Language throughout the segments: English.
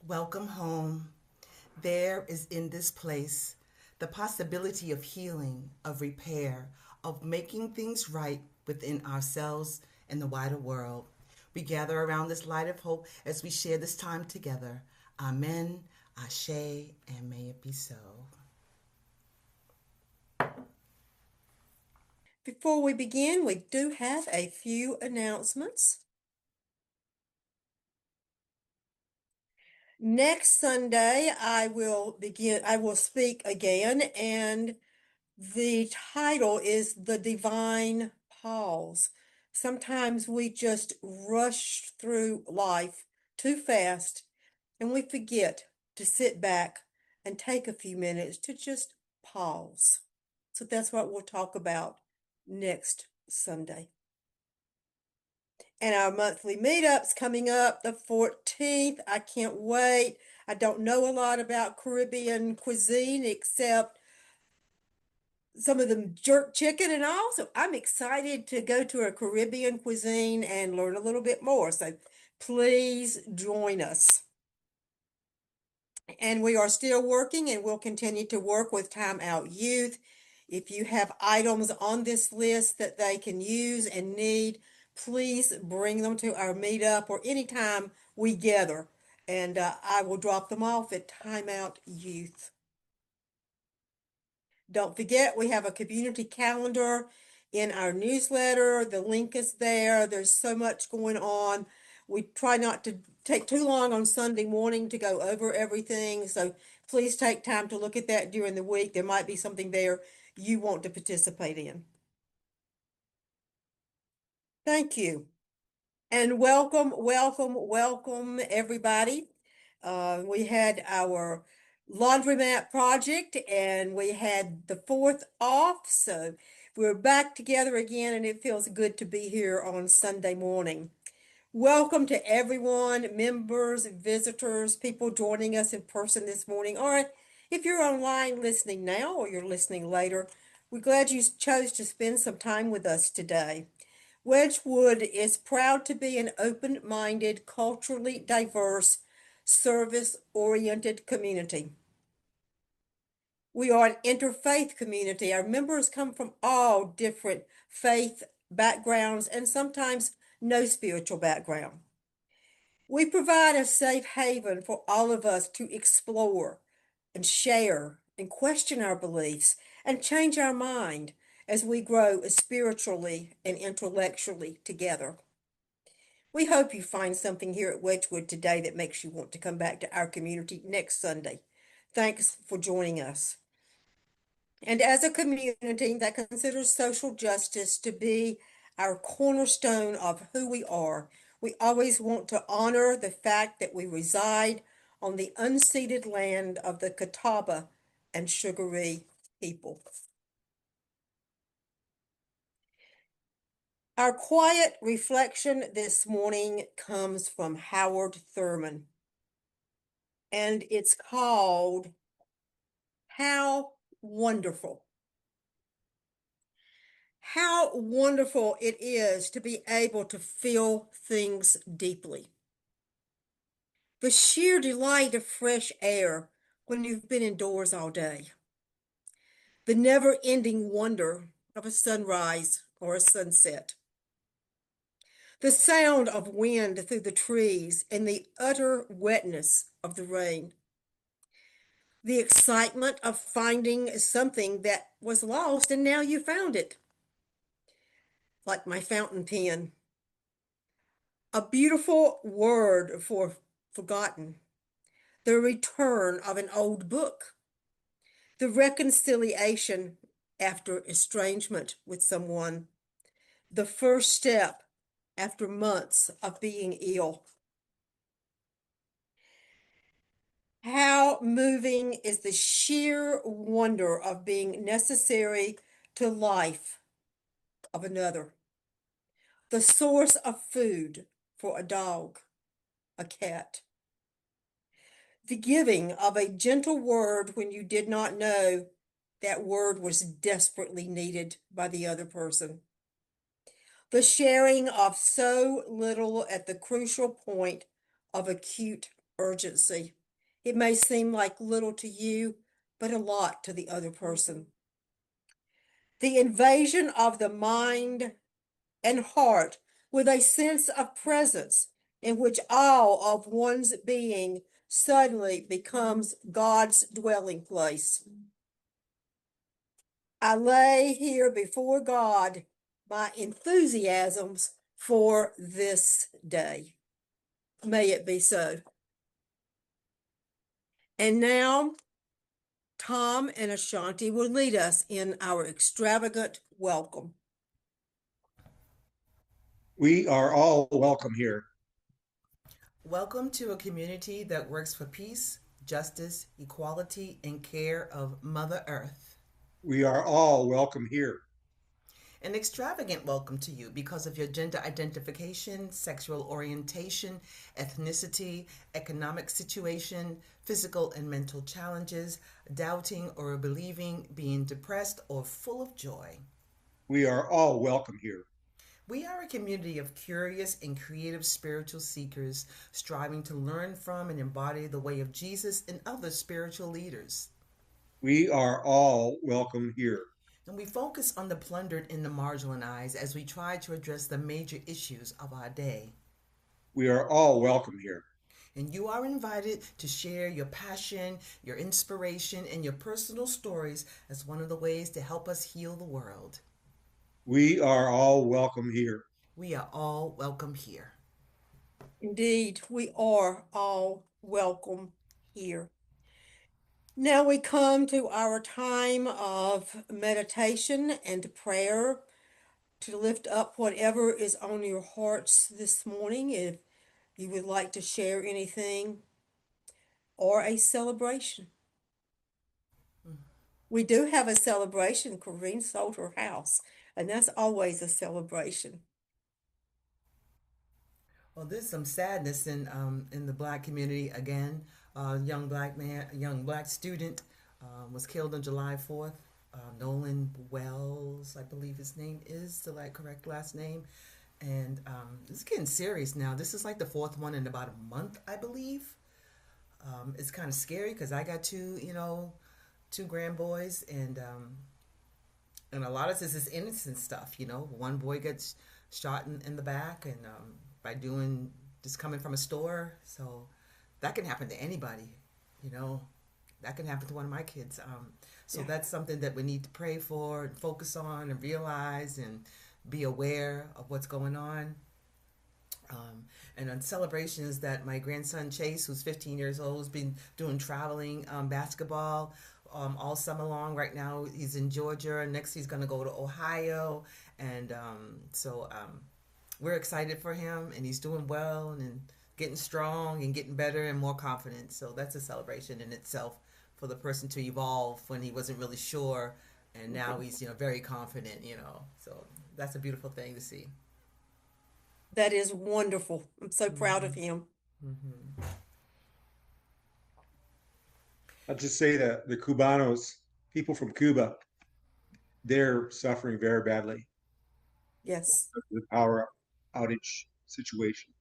Welcome home. There is in this place the possibility of healing, of repair, of making things right within ourselves and the wider world. We gather around this light of hope as we share this time together. Amen, Ashe, and may it be so. Before we begin, we do have a few announcements. Next Sunday, I will speak again, and the title is The Divine Pause. Sometimes we just rush through life too fast and we forget to sit back and take a few minutes to just pause. So that's what we'll talk about next Sunday. And our monthly meetups coming up the 14th. I can't wait. I don't know a lot about Caribbean cuisine except some of them jerk chicken and all. So I'm excited to go to a Caribbean cuisine and learn a little bit more. So please join us. And we are still working and we'll continue to work with Time Out Youth. If you have items on this list that they can use and need, please bring them to our meetup or anytime we gather. And I will drop them off at Time Out Youth. Don't forget, we have a community calendar in our newsletter. The link is there. There's so much going on. We try not to take too long on Sunday morning to go over everything. So please take time to look at that during the week. There might be something there you want to participate in. Thank you. And welcome, everybody. We had our laundromat project and we had the 4th off. So we're back together again and it feels good to be here on Sunday morning. Welcome to everyone, members, visitors, people joining us in person this morning. Or if you're online listening now or you're listening later, we're glad you chose to spend some time with us today. Wedgewood is proud to be an open-minded, culturally diverse, service-oriented community. We are an interfaith community. Our members come from all different faith backgrounds and sometimes no spiritual background. We provide a safe haven for all of us to explore and share and question our beliefs and change our mind as we grow spiritually and intellectually together. We hope you find something here at Wedgewood today that makes you want to come back to our community next Sunday. Thanks for joining us. And as a community that considers social justice to be our cornerstone of who we are, we always want to honor the fact that we reside on the unceded land of the Catawba and Sugaree people. Our quiet reflection this morning comes from Howard Thurman, and it's called How Wonderful. How wonderful it is to be able to feel things deeply. The sheer delight of fresh air when you've been indoors all day. The never-ending wonder of a sunrise or a sunset. The sound of wind through the trees and the utter wetness of the rain. The excitement of finding something that was lost and now you found it. Like my fountain pen. A beautiful word for forgotten. The return of an old book. The reconciliation after estrangement with someone. The first step after months of being ill. How moving is the sheer wonder of being necessary to life of another. The source of food for a dog, a cat. The giving of a gentle word when you did not know that word was desperately needed by the other person. The sharing of so little at the crucial point of acute urgency. It may seem like little to you, but a lot to the other person. The invasion of the mind and heart with a sense of presence in which all of one's being suddenly becomes God's dwelling place. I lay here before God my enthusiasms for this day. May it be so. And now, Tom and Ashanti will lead us in our extravagant welcome. We are all welcome here. Welcome to a community that works for peace, justice, equality, and care of Mother Earth. We are all welcome here. An extravagant welcome to you because of your gender identification, sexual orientation, ethnicity, economic situation, physical and mental challenges, doubting or believing, being depressed or full of joy. We are all welcome here. We are a community of curious and creative spiritual seekers striving to learn from and embody the way of Jesus and other spiritual leaders. We are all welcome here. And we focus on the plundered and the marginalized as we try to address the major issues of our day. We are all welcome here. And you are invited to share your passion, your inspiration, and your personal stories as one of the ways to help us heal the world. We are all welcome here. We are all welcome here. Indeed, we are all welcome here. Now we come to our time of meditation and prayer to lift up whatever is on your hearts this morning. If you would like to share anything or a celebration. We do have a celebration. Corinne sold her house, and that's always a celebration. Well, there's some sadness in the black community again. Young black man, a young black student was killed on July 4th. Nolan Wells, I believe his name is the correct last name. And it's getting serious now. This is like the fourth one in about a month, I believe. It's kind of scary because I got two grand boys, and a lot of this is innocent stuff. One boy gets shot in the back, and by doing just coming from a store, so that can happen to anybody. That can happen to one of my kids. So Yeah. that's something that we need to pray for and focus on and realize and be aware of what's going on. And on celebrations that my grandson Chase, who's 15 years old, has been doing traveling basketball all summer long. Right now he's in Georgia, and next he's going to go to Ohio. And we're excited for him, and he's doing well and getting strong and getting better and more confident. So that's a celebration in itself for the person to evolve when he wasn't really sure, and now he's very confident. So that's a beautiful thing to see. That is wonderful. I'm so proud of Mm-hmm. him. Mm-hmm. I'll just say that the Cubanos, people from Cuba, they're suffering very badly Yes. with the power outage situation.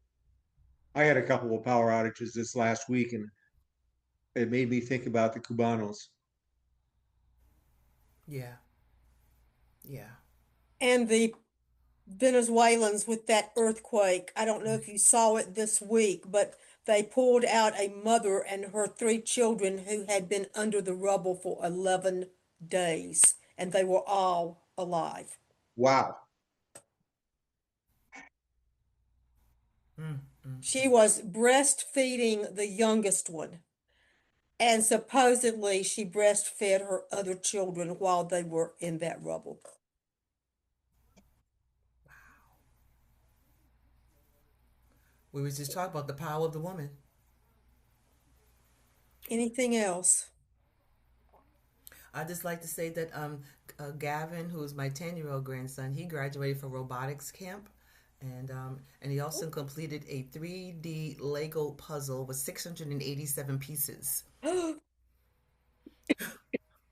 I had a couple of power outages this last week, and it made me think about the Cubanos. Yeah. Yeah. And the Venezuelans with that earthquake. I don't know if you saw it this week, but they pulled out a mother and her three children who had been under the rubble for 11 days, and they were all alive. Wow. She Mm-hmm. was breastfeeding the youngest one, and supposedly she breastfed her other children while they were in that rubble. We was just talking about the power of the woman. Anything else? I just like to say that Gavin, who is my 10-year-old grandson, he graduated from robotics camp, and he also completed a 3D Lego puzzle with 687 pieces.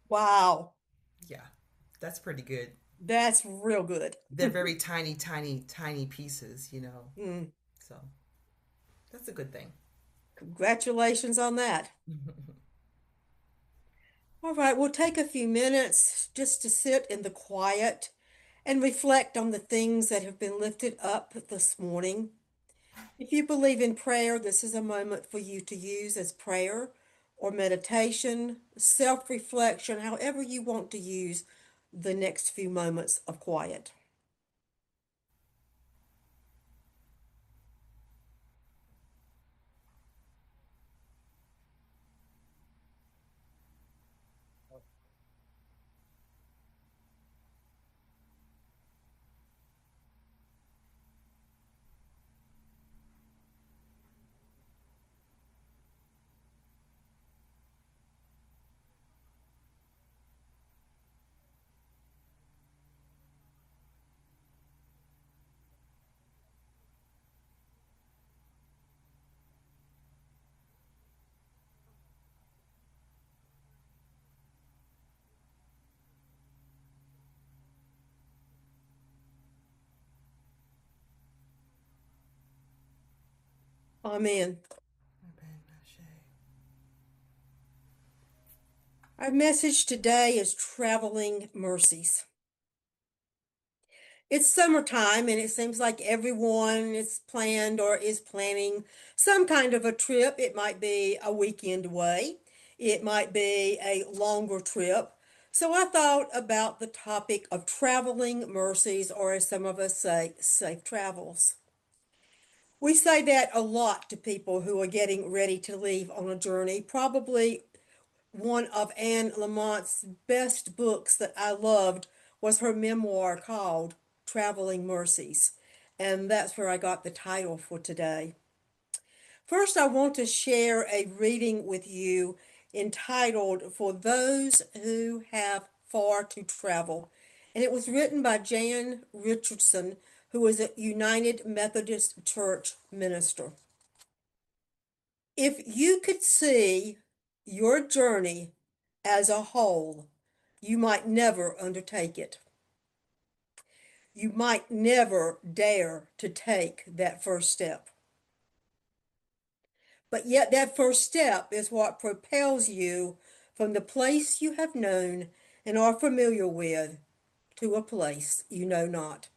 Wow, Yeah, that's pretty good. that's real good. They're very tiny, tiny, tiny pieces. Mm. So that's a good thing. Congratulations on that. All right, we'll take a few minutes just to sit in the quiet and reflect on the things that have been lifted up this morning. If you believe in prayer, this is a moment for you to use as prayer or meditation, self reflection, however you want to use the next few moments of quiet. Amen. Our message today is traveling mercies. It's summertime and it seems like everyone is planned or is planning some kind of a trip. It might be a weekend away. It might be a longer trip. So I thought about the topic of traveling mercies, or as some of us say, safe travels. We say that a lot to people who are getting ready to leave on a journey. Probably one of Anne Lamont's best books that I loved was her memoir called Traveling Mercies. And that's where I got the title for today. First, I want to share a reading with you entitled For Those Who Have Far to Travel. And it was written by Jan Richardson, who is a United Methodist Church minister. If you could see your journey as a whole, you might never undertake it. You might never dare to take that first step. But yet, that first step is what propels you from the place you have known and are familiar with to a place you know not.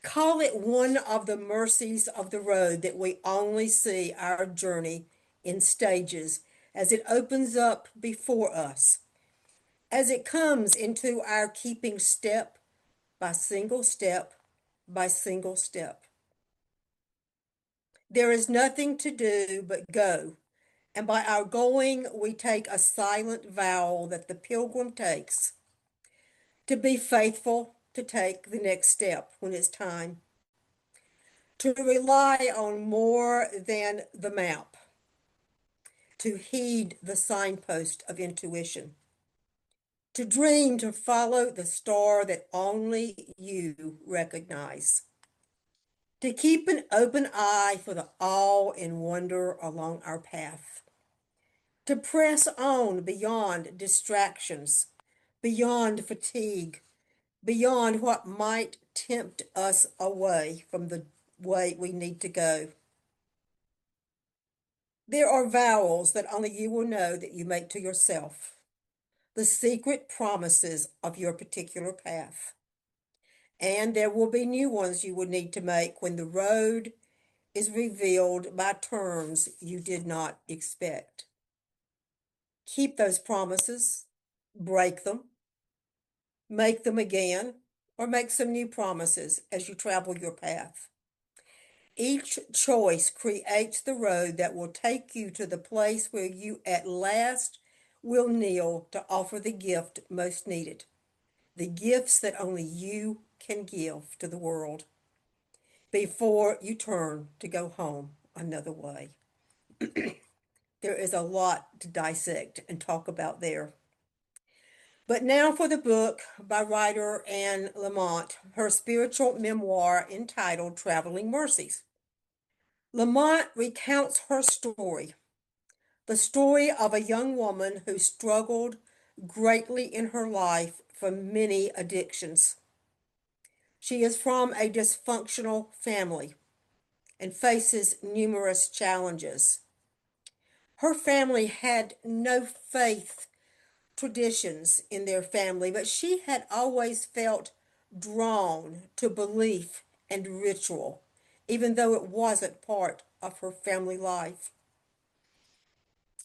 Call it one of the mercies of the road that we only see our journey in stages as it opens up before us, as it comes into our keeping step step by single step. There is nothing to do but go, and by our going, we take a silent vow that the pilgrim takes to be faithful to take the next step when it's time, to rely on more than the map, to heed the signpost of intuition, to dream, to follow the star that only you recognize, to keep an open eye for the awe and wonder along our path, to press on beyond distractions, beyond fatigue, beyond what might tempt us away from the way we need to go. There are vows that only you will know that you make to yourself, the secret promises of your particular path. And there will be new ones you will need to make when the road is revealed by turns you did not expect. Keep those promises, break them, make them again, or make some new promises as you travel your path. Each choice creates the road that will take you to the place where you at last will kneel to offer the gift most needed, the gifts that only you can give to the world before you turn to go home another way. There is a lot to dissect and talk about there. But now for the book by writer Anne Lamont, her spiritual memoir entitled Traveling Mercies. Lamont recounts her story, the story of a young woman who struggled greatly in her life from many addictions. She is from a dysfunctional family. and faces numerous challenges. Her family had no faith traditions in their family, but she had always felt drawn to belief and ritual, even though it wasn't part of her family life.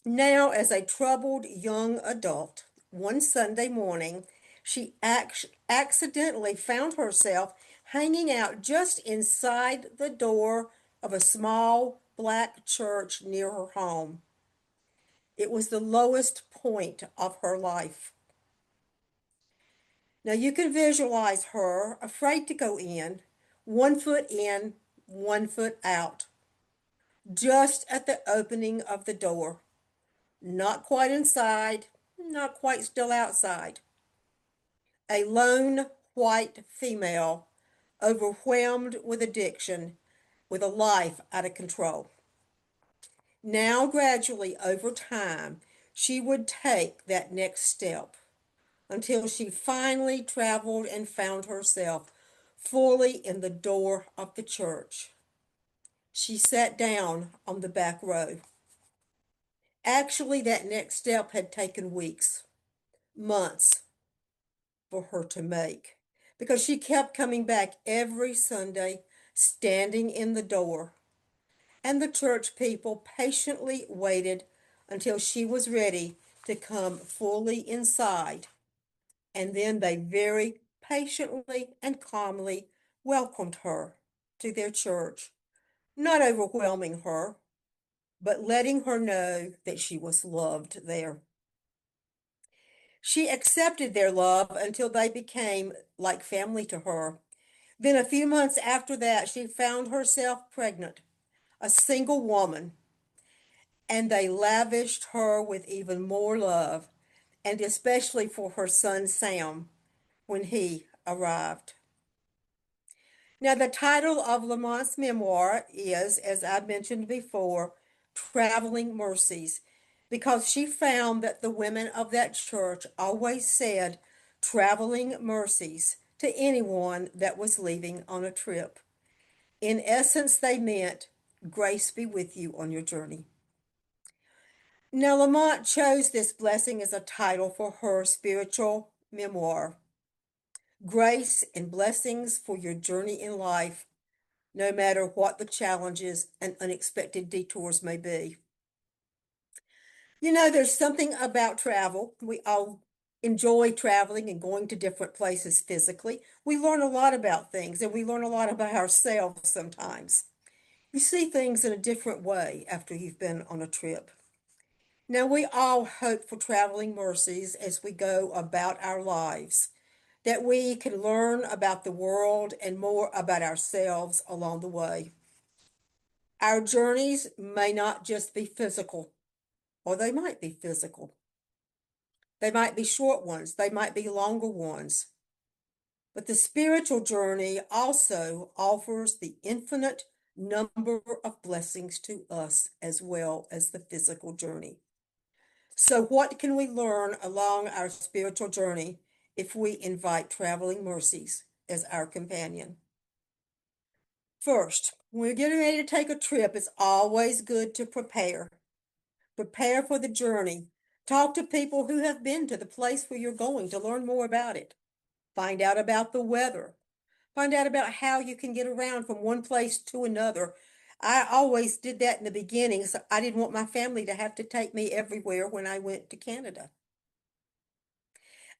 Now, as a troubled young adult, one Sunday morning, she accidentally found herself hanging out just inside the door of a small black church near her home. It was the lowest point of her life. Now you can visualize her afraid to go in, 1 foot out, just at the opening of the door. Not quite inside, not quite still outside. A lone white female, overwhelmed with addiction, with a life out of control. Now, gradually, over time, she would take that next step until she finally traveled and found herself fully in the door of the church. She sat down on the back row. Actually, that next step had taken weeks, months for her to make because she kept coming back every Sunday, standing in the door. And the church people patiently waited until she was ready to come fully inside. And then they very patiently and calmly welcomed her to their church, not overwhelming her, but letting her know that she was loved there. She accepted their love until they became like family to her. Then, a few months after that, she found herself pregnant, a single woman, and they lavished her with even more love, and especially for her son Sam when he arrived. Now, the title of Lamont's memoir is, as I mentioned before, Traveling Mercies, because she found that the women of that church always said traveling mercies to anyone that was leaving on a trip. In essence, they meant grace be with you on your journey. Now, Lamont chose this blessing as a title for her spiritual memoir. Grace and blessings for your journey in life, no matter what the challenges and unexpected detours may be. You know, there's something about travel. We all enjoy traveling and going to different places physically. We learn a lot about things and we learn a lot about ourselves sometimes. You see things in a different way after you've been on a trip. Now, we all hope for traveling mercies as we go about our lives, that we can learn about the world and more about ourselves along the way. Our journeys may not just be physical, or they might be physical. They might be short ones, they might be longer ones. But the spiritual journey also offers the infinite number of blessings to us as well as the physical journey. So, what can we learn along our spiritual journey if we invite traveling mercies as our companion? First, when we're getting ready to take a trip, it's always good to prepare. Prepare for the journey. Talk to people who have been to the place where you're going to learn more about it. Find out about the weather. Find out about how you can get around from one place to another. I always did that in the beginning, so I didn't want my family to have to take me everywhere when I went to Canada.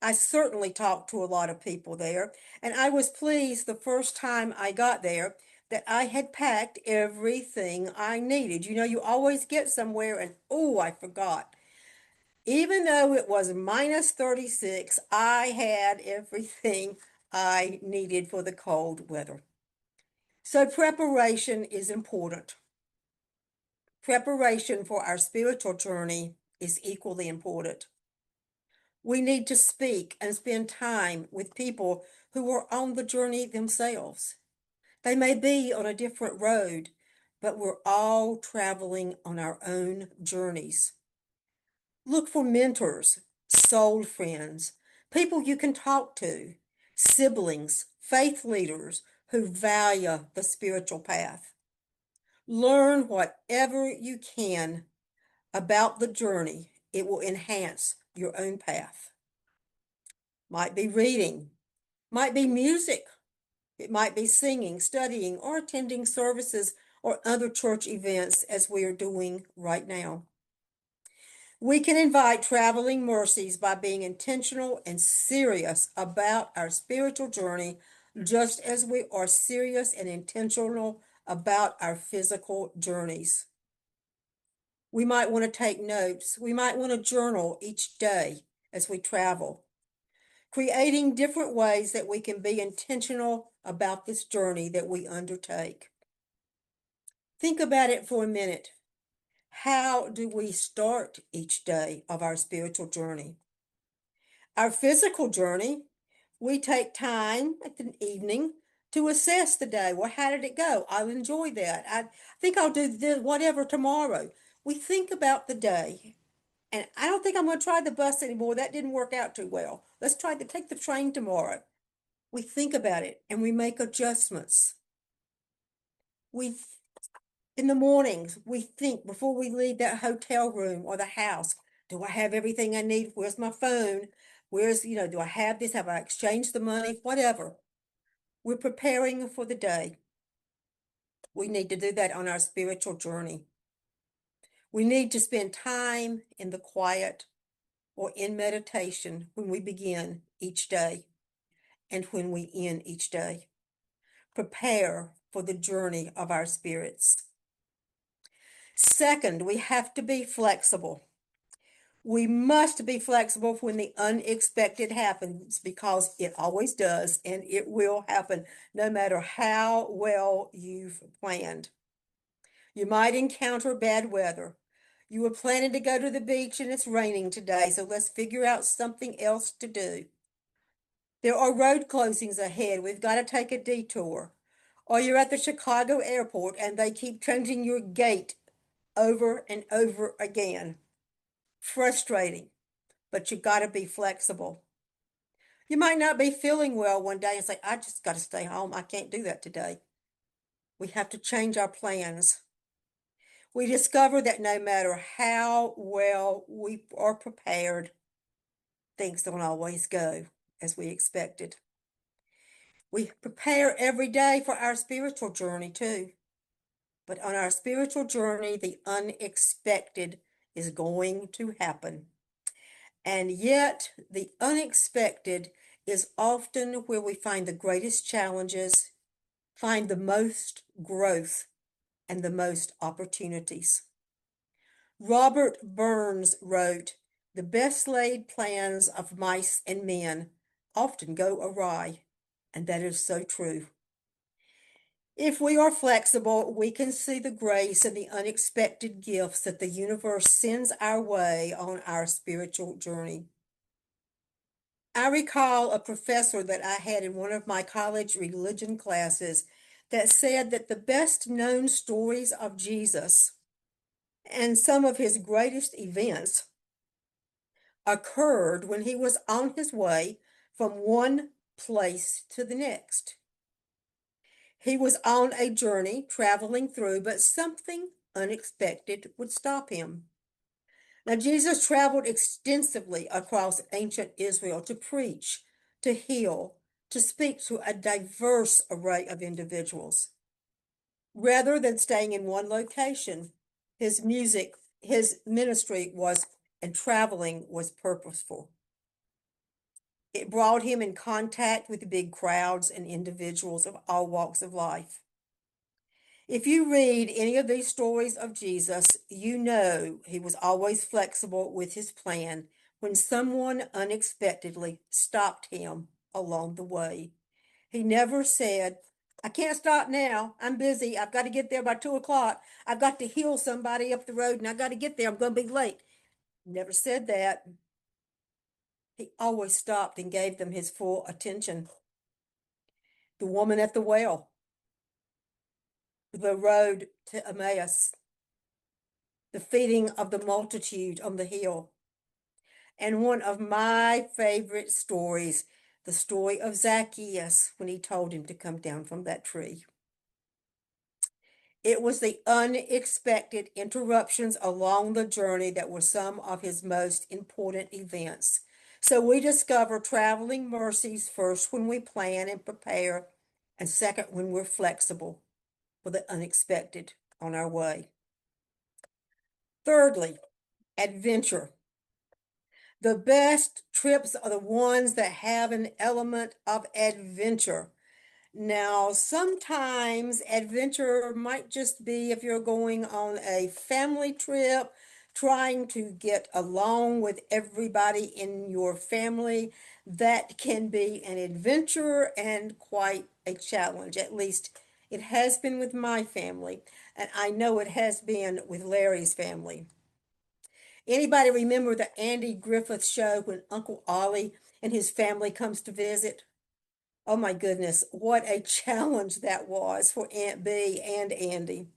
I certainly talked to a lot of people there, and I was pleased the first time I got there that I had packed everything I needed. You know, you always get somewhere and, oh, I forgot. Even though it was minus 36, I had everything I needed for the cold weather. So preparation is important. Preparation for our spiritual journey is equally important. We need to speak and spend time with people who are on the journey themselves. They may be on a different road, but we're all traveling on our own journeys. Look for mentors, soul friends, people you can talk to, siblings, faith leaders who value the spiritual path. Learn whatever you can about the journey. It will enhance your own path. Might be reading, might be music, it might be singing, studying, or attending services or other church events as we are doing right now. We can invite traveling mercies by being intentional and serious about our spiritual journey, just as we are serious and intentional about our physical journeys. We might want to take notes. We might want to journal each day as we travel, creating different ways that we can be intentional about this journey that we undertake. Think about it for a minute. How do we start each day of our spiritual journey? Our physical journey, we take time at the evening to assess the day. Well, how did it go? I'll enjoy that. I think I'll do this, whatever tomorrow. We think about the day. And I don't think I'm going to try the bus anymore. That didn't work out too well. Let's try to take the train tomorrow. We think about it and we make adjustments. In the mornings, we think before we leave that hotel room or the house, do I have everything I need? Where's my phone? Do I have this? Have I exchanged the money? Whatever. We're preparing for the day. We need to do that on our spiritual journey. We need to spend time in the quiet or in meditation when we begin each day and when we end each day. Prepare for the journey of our spirits. Second, we have to be flexible. We must be flexible when the unexpected happens, because it always does, and it will happen no matter how well you've planned. You might encounter bad weather. You were planning to go to the beach and it's raining today, so let's figure out something else to do. There are road closings ahead. We've got to take a detour. Or you're at the Chicago airport and they keep changing your gate over and over again. Frustrating, but you got to be flexible. You might not be feeling well one day and say, I just got to stay home. I can't do that today. We have to change our plans. We discover that no matter how well we are prepared, things don't always go as we expected. We prepare every day for our spiritual journey too. But on our spiritual journey, the unexpected is going to happen. And yet, the unexpected is often where we find the greatest challenges, find the most growth, and the most opportunities. Robert Burns wrote, "The best laid plans of mice and men often go awry," and that is so true. If we are flexible, we can see the grace and the unexpected gifts that the universe sends our way on our spiritual journey. I recall a professor that I had in one of my college religion classes that said that the best known stories of Jesus and some of his greatest events occurred when he was on his way from one place to the next. He was on a journey traveling through, but something unexpected would stop him. Now, Jesus traveled extensively across ancient Israel to preach, to heal, to speak to a diverse array of individuals. Rather than staying in one location, his ministry and traveling was purposeful. It brought him in contact with big crowds and individuals of all walks of life. If you read any of these stories of Jesus, you know he was always flexible with his plan when someone unexpectedly stopped him along the way. He never said, I can't stop now. I'm busy. I've got to get there by 2 o'clock. I've got to heal somebody up the road and I got to get there. I'm going to be late. Never said that. He always stopped and gave them his full attention. The woman at the well, the road to Emmaus, the feeding of the multitude on the hill, and one of my favorite stories, the story of Zacchaeus when he told him to come down from that tree. It was the unexpected interruptions along the journey that were some of his most important events. So we discover traveling mercies first when we plan and prepare, and second when we're flexible for the unexpected on our way. Thirdly, adventure. The best trips are the ones that have an element of adventure. Now, sometimes adventure might just be if you're going on a family trip, trying to get along with everybody in your family. That can be an adventure and quite a challenge. At least it has been with my family, and I know it has been with Larry's family. Anybody remember the Andy Griffith show when Uncle Ollie and his family comes to visit? Oh my goodness, what a challenge that was for Aunt Bee and Andy.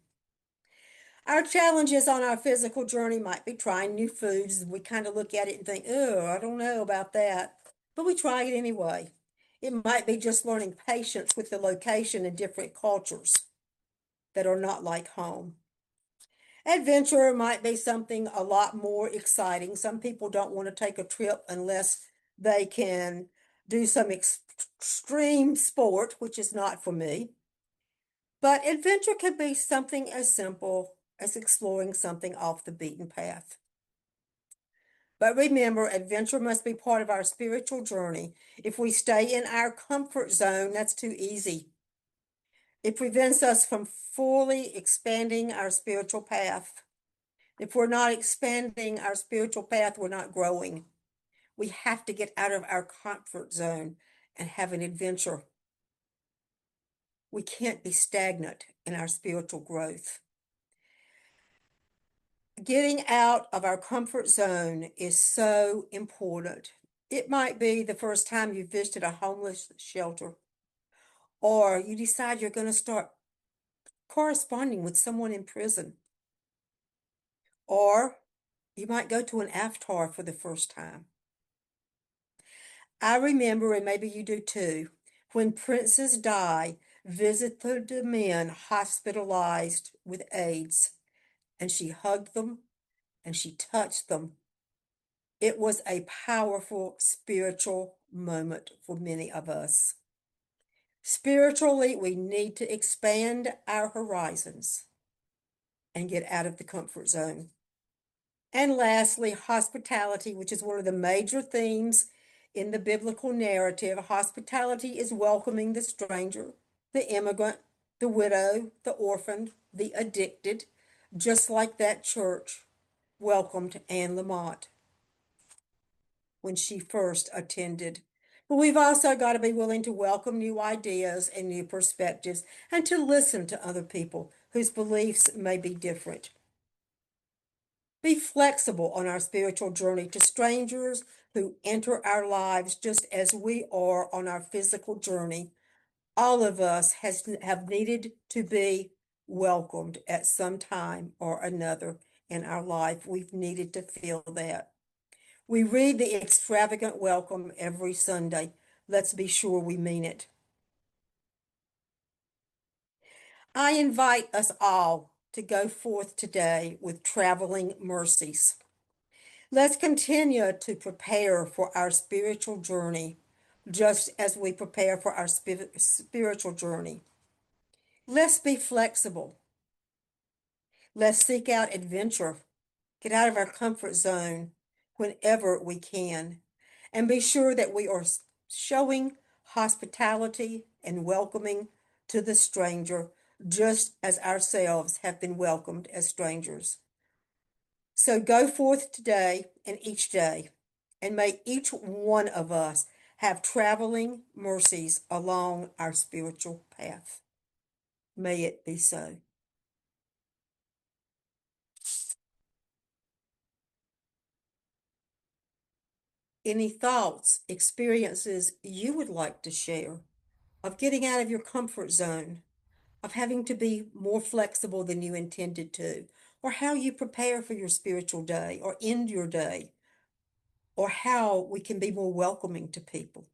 Our challenges on our physical journey might be trying new foods. We kind of look at it and think, oh, I don't know about that. But we try it anyway. It might be just learning patience with the location and different cultures that are not like home. Adventure might be something a lot more exciting. Some people don't want to take a trip unless they can do some extreme sport, which is not for me. But adventure can be something as simple as exploring something off the beaten path. But remember, adventure must be part of our spiritual journey. If we stay in our comfort zone, that's too easy. It prevents us from fully expanding our spiritual path. If we're not expanding our spiritual path, we're not growing. We have to get out of our comfort zone and have an adventure. We can't be stagnant in our spiritual growth. Getting out of our comfort zone is so important. It might be the first time you visited a homeless shelter, or you decide you're going to start corresponding with someone in prison, or you might go to an avatar for the first time. I remember, and maybe you do too, when Princess Di visited the men hospitalized with AIDS, and she hugged them and she touched them. It was a powerful spiritual moment for many of us. Spiritually, we need to expand our horizons and get out of the comfort zone. And lastly, hospitality, which is one of the major themes in the biblical narrative. Hospitality is welcoming the stranger, the immigrant, the widow, the orphan, the addicted, just like that church welcomed Anne Lamont when she first attended. But we've also got to be willing to welcome new ideas and new perspectives and to listen to other people whose beliefs may be different. Be flexible on our spiritual journey to strangers who enter our lives just as we are on our physical journey. All of us have needed to be welcomed at some time or another in our life. We've needed to feel that. We read the extravagant welcome every Sunday. Let's be sure we mean it. I invite us all to go forth today with traveling mercies. Let's continue to prepare for our spiritual journey, just as we prepare for our spiritual journey. Let's be flexible. Let's seek out adventure. Get out of our comfort zone whenever we can. And be sure that we are showing hospitality and welcoming to the stranger, just as ourselves have been welcomed as strangers. So go forth today and each day, and may each one of us have traveling mercies along our spiritual path. May it be so. Any thoughts, experiences you would like to share of getting out of your comfort zone, of having to be more flexible than you intended to, or how you prepare for your spiritual day or end your day, or how we can be more welcoming to people?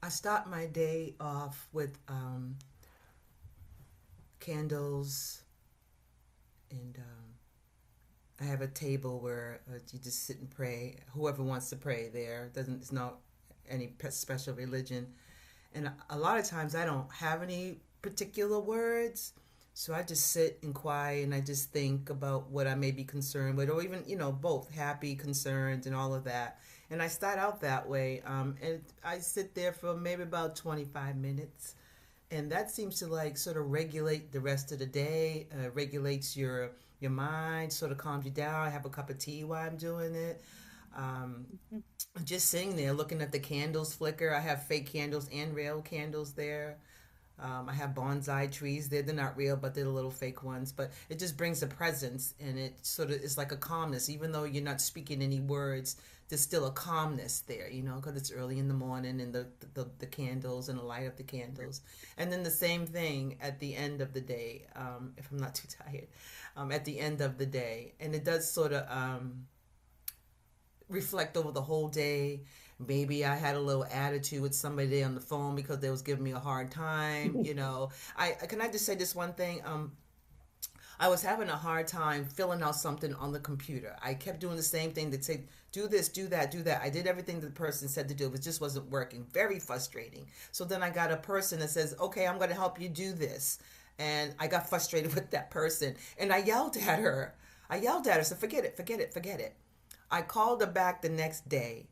I start my day off with candles, and I have a table where you just sit and pray. Whoever wants to pray there doesn't. It's not any special religion, and a lot of times I don't have any particular words, so I just sit and quiet and I just think about what I may be concerned with, or even both happy, concerned, and all of that. And I start out that way, and I sit there for maybe about 25 minutes, and that seems to like sort of regulate the rest of the day, regulates your mind, sort of calms you down. I have a cup of tea while I'm doing it. um, just sitting there looking at the candles flicker. I have fake candles and real candles there. I have bonsai trees there. They're not real, but they're the little fake ones. But it just brings a presence, and it sort of is like a calmness. Even though you're not speaking any words, there's still a calmness there, because it's early in the morning, and the candles and the light of the candles. And then the same thing at the end of the day, if I'm not too tired, at the end of the day. And it does sort of reflect over the whole day. Maybe I had a little attitude with somebody on the phone because they was giving me a hard time. I can I just say this one thing? I was having a hard time filling out something on the computer. I kept doing the same thing. They'd say, do this, do that, do that. I did everything the person said to do, but it just wasn't working. Very frustrating. So then I got a person that says, okay, I'm going to help you do this. And I got frustrated with that person. And I yelled at her. Said, forget it, forget it, forget it. I called her back the next day,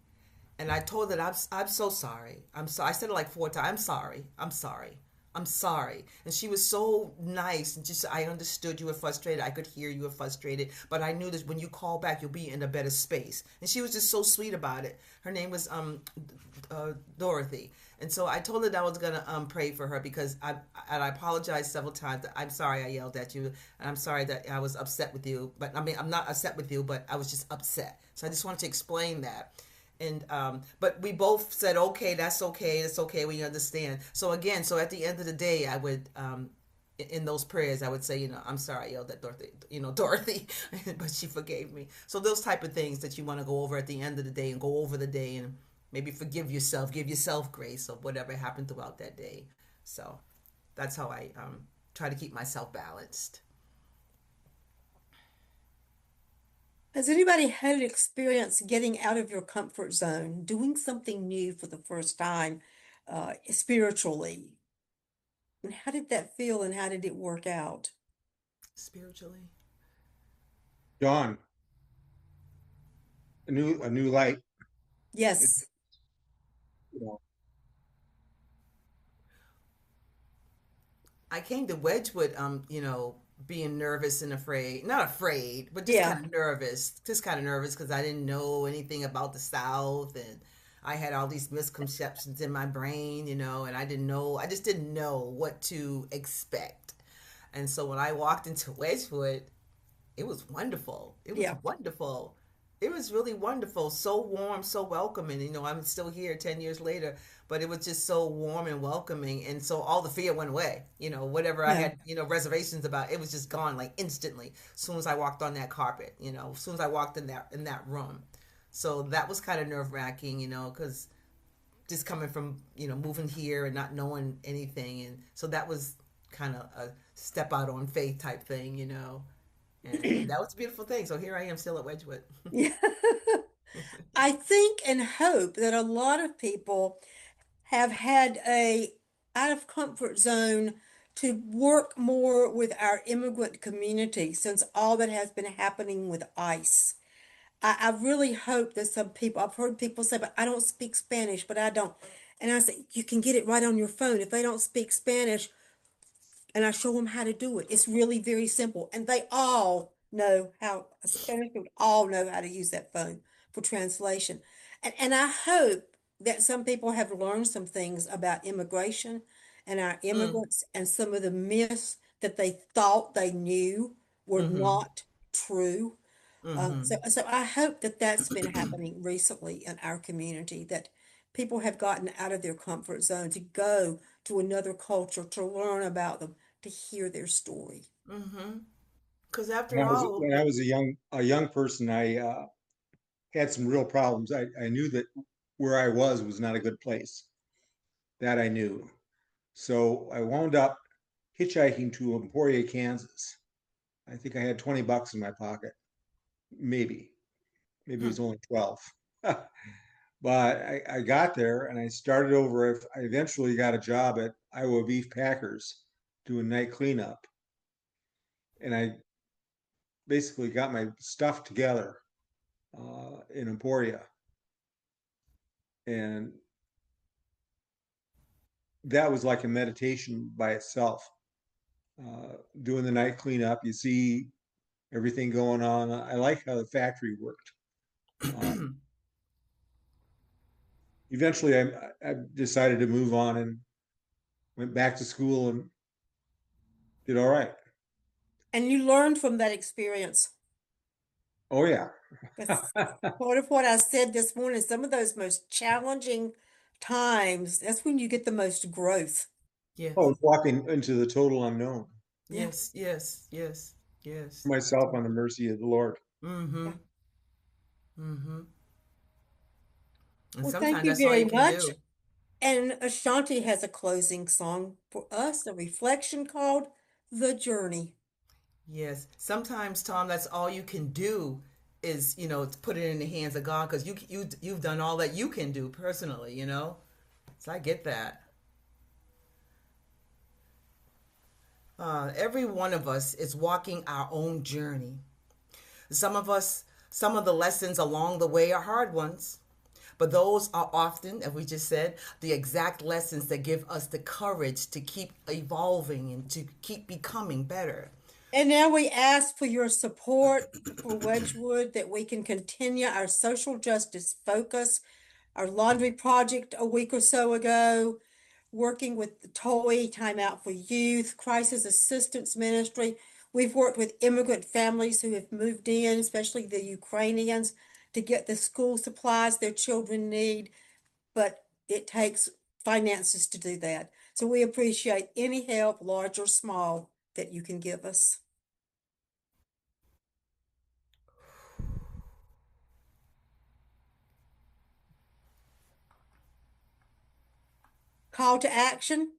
and I told her, I'm so sorry. I'm sorry. I said it like 4 times. I'm sorry. I'm sorry. I'm sorry. And she was so nice, and just, I understood you were frustrated. I could hear you were frustrated, but I knew that when you call back, you'll be in a better space. And she was just so sweet about it. Her name was Dorothy. And so I told her that I was gonna pray for her, because I apologized several times. I'm sorry I yelled at you, and I'm sorry that I was upset with you. But I mean, I'm not upset with you, but I was just upset. So I just wanted to explain that. And but we both said, okay, that's okay, it's okay, we understand. So again, so at the end of the day, I would in those prayers, I would say, I'm sorry I yelled at Dorothy, Dorothy, but she forgave me. So those type of things that you want to go over at the end of the day, and go over the day, and maybe forgive yourself, give yourself grace of whatever happened throughout that day. So that's how I try to keep myself balanced. Has anybody had an experience getting out of your comfort zone, doing something new for the first time, spiritually? And how did that feel and how did it work out? Spiritually. Dawn, a new light. It, Yes. you know, I came to Wedgewood, being nervous and afraid. Not afraid, but just Yeah. kind of nervous. Just kind of nervous because I didn't know anything about the South, and I had all these misconceptions in my brain, and I just didn't know what to expect. And so when I walked into Wedgewood, it was wonderful. It was Yeah. wonderful. It was really wonderful. So warm, so welcoming. I'm still here 10 years later, but it was just so warm and welcoming. And so all the fear went away. Whatever I No. had, reservations about, it was just gone like instantly. As soon as I walked on that carpet, as soon as I walked in that room. So that was kind of nerve wracking, because just coming from, moving here and not knowing anything. And so that was kind of a step out on faith type thing. And that was a beautiful thing. So here I am still at Wedgewood. Yeah. I think and hope that a lot of people have had a out of comfort zone to work more with our immigrant community since all that has been happening with ICE. I really hope that some people, I've heard people say, but I don't speak Spanish, but I don't. And I say, you can get it right on your phone. If they don't speak Spanish, and I show them how to do it. It's really very simple. And they all know how, Spanish people all know how to use that phone for translation. And I hope that some people have learned some things about immigration and our Mm, immigrants and some of the myths that they thought they knew were mm-hmm. not true. So, Mm-hmm. so I hope that that's been happening recently in our community, that people have gotten out of their comfort zone to go to another culture, to learn about them, to hear their story. Mm-hmm. Because after when I was all, when I was a young person, I had some real problems. I knew that where I was not a good place, That I knew. So I wound up hitchhiking to Emporia, Kansas. I think I had 20 bucks in my pocket. Maybe. Maybe it Hmm. was only 12. But I got there and I started over. I eventually got a job at Iowa Beef Packers doing night cleanup. And I basically got my stuff together in Emporia. And that was like a meditation by itself. Doing the night cleanup, you see everything going on. I like how the factory worked. Uh, Eventually, I decided to move on and went back to school and did all right. And you learned from that experience. Oh yeah. That's part of what I said this morning. Some of those most challenging times, that's when you get the most growth. Yes. Oh, walking into the total unknown. Yeah, Yes. Yes. Yes. Yes. Myself on the mercy of the Lord. Mm-hmm. yeah. Mm-hmm. And Well, thank sometimes you that's all very you can much. do. And Ashanti has a closing song for us, a reflection called The Journey. Yes. Sometimes, Tom, that's all you can do is, to put it in the hands of God because you've done all that you can do personally. So I get that. Every one of us is walking our own journey. Some of the lessons along the way are hard ones, but those are often, as we just said, the exact lessons that give us the courage to keep evolving and to keep becoming better. And now we ask for your support for Wedgewood that we can continue our social justice focus. Our laundry project a week or so ago, working with the TOY, Time Out for Youth, Crisis Assistance Ministry. We've worked with immigrant families who have moved in, especially the Ukrainians, to get the school supplies their children need, but it takes finances to do that. So we appreciate any help, large or small, that you can give us. Call to action,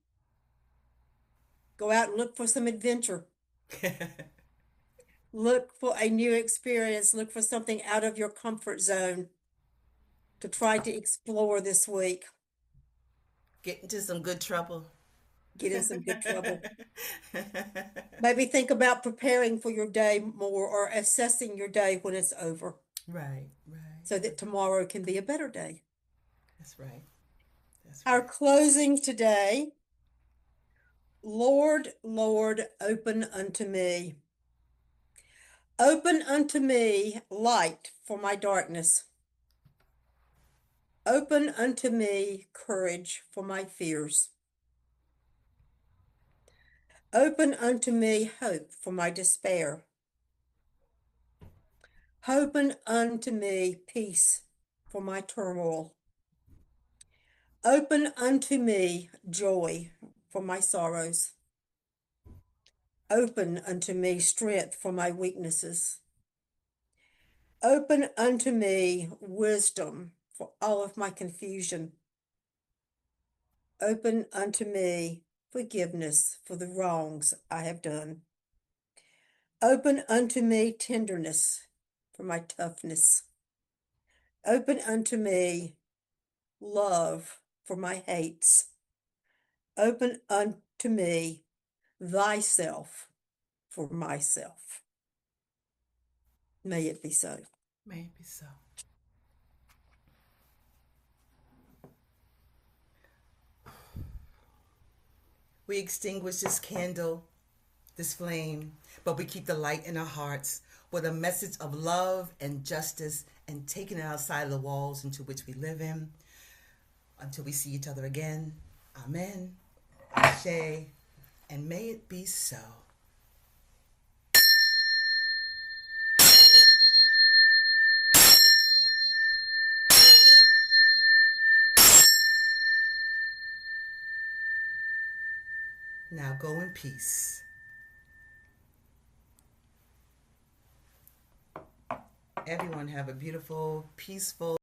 go out and look for some adventure. Look for a new experience. Look for something out of your comfort zone to try to explore this week. Get into some good trouble. Get in some good trouble. Maybe think about preparing for your day more or assessing your day when it's over Right, right, so that right. tomorrow can be a better day. That's right. That's Our right. closing today, Lord, Lord, open unto me. Open unto me light for my darkness. Open unto me courage for my fears. Open unto me hope for my despair. Open unto me peace for my turmoil. Open unto me joy for my sorrows. Open unto me strength for my weaknesses. Open unto me wisdom for all of my confusion. Open unto me forgiveness for the wrongs I have done. Open unto me tenderness for my toughness. Open unto me love for my hates. Open unto me thyself for myself. May it be so. Maybe so. We extinguish this candle, this flame, but we keep the light in our hearts with a message of love and justice and taking it outside of the walls into which we live in until we see each other again. Amen. Ashe. And may it be so. Now go in peace. Everyone have a beautiful, peaceful